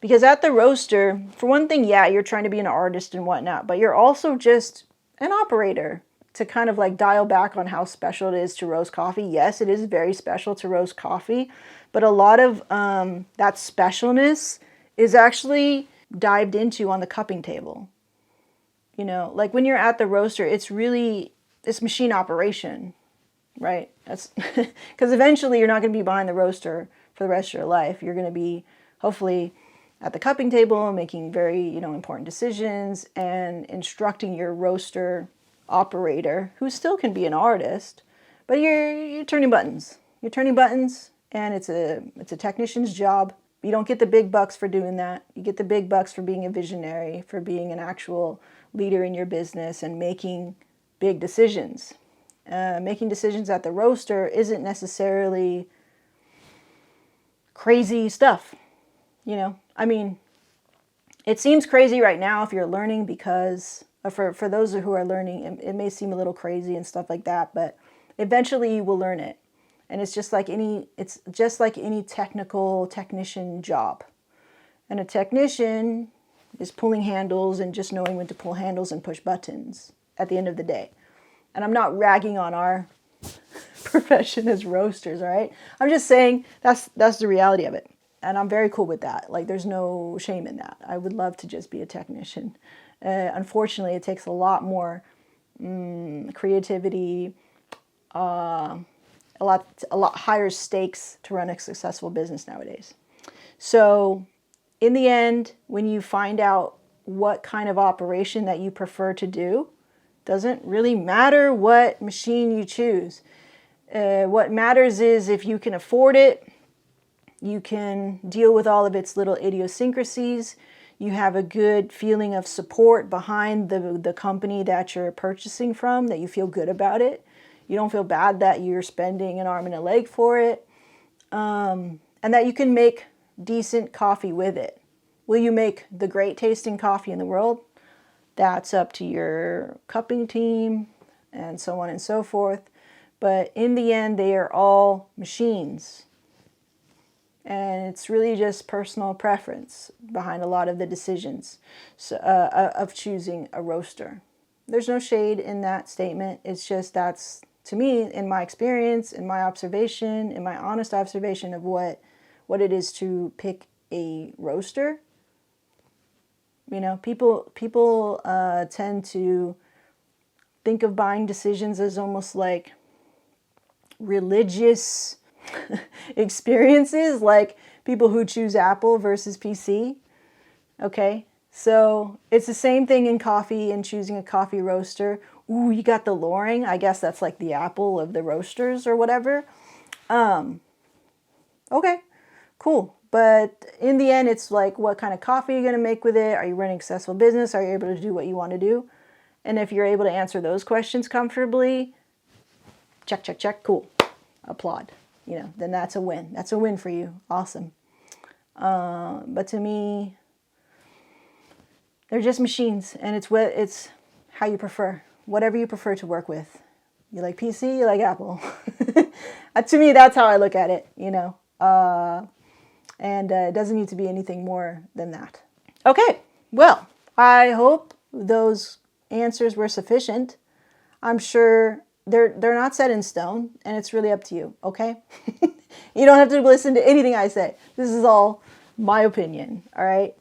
Because at the roaster, for one thing, yeah, you're trying to be an artist and whatnot, but you're also just an operator to kind of like dial back on how special it is to roast coffee. Yes, it is very special to roast coffee, but a lot of that specialness is actually dived into on the cupping table. You know, like when you're at the roaster, it's machine operation, right? That's because eventually you're not going to be behind the roaster for the rest of your life. You're going to be hopefully at the cupping table making very, important decisions and instructing your roaster operator, who still can be an artist, but you're turning buttons. You're turning buttons, and it's a technician's job. You don't get the big bucks for doing that. You get the big bucks for being a visionary, for being an actual leader in your business and making big decisions. Making decisions at the roaster isn't necessarily crazy stuff. I mean, it seems crazy right now if you're learning, because for those who are learning, it may seem a little crazy and stuff like that, but eventually you will learn it. And it's just like any technician job. And a technician is pulling handles and just knowing when to pull handles and push buttons at the end of the day. And I'm not ragging on our profession as roasters, all right? I'm just saying that's the reality of it. And I'm very cool with that. Like, there's no shame in that. I would love to just be a technician. Unfortunately, it takes a lot more creativity, a lot higher stakes to run a successful business nowadays. So in the end, when you find out what kind of operation that you prefer to do, doesn't really matter what machine you choose. What matters is if you can afford it, you can deal with all of its little idiosyncrasies, you have a good feeling of support behind the company that you're purchasing from, that you feel good about it. You don't feel bad that you're spending an arm and a leg for it, and that you can make decent coffee with it. Will you make the great tasting coffee in the world? That's up to your cupping team and so on and so forth. But in the end, they are all machines. And it's really just personal preference behind a lot of the decisions of choosing a roaster. There's no shade in that statement. It's just that's, to me, in my experience, in my observation, in my honest observation of what it is to pick a roaster. People tend to think of buying decisions as almost like religious experiences, like people who choose Apple versus PC. Okay, so it's the same thing in coffee and choosing a coffee roaster. Ooh, you got the Loring. I guess that's like the Apple of the roasters or whatever. Okay, cool. But in the end, it's like, what kind of coffee are you going to make with it? Are you running a successful business? Are you able to do what you want to do? And if you're able to answer those questions comfortably, check, check, check, cool. Applaud. Then that's a win. That's a win for you. Awesome. But to me, they're just machines, and it's how you prefer. Whatever you prefer to work with. You like PC, you like Apple. To me, that's how I look at it, and it doesn't need to be anything more than that. Okay, well, I hope those answers were sufficient. I'm sure they're not set in stone, and it's really up to you, okay? You don't have to listen to anything I say. This is all my opinion, all right?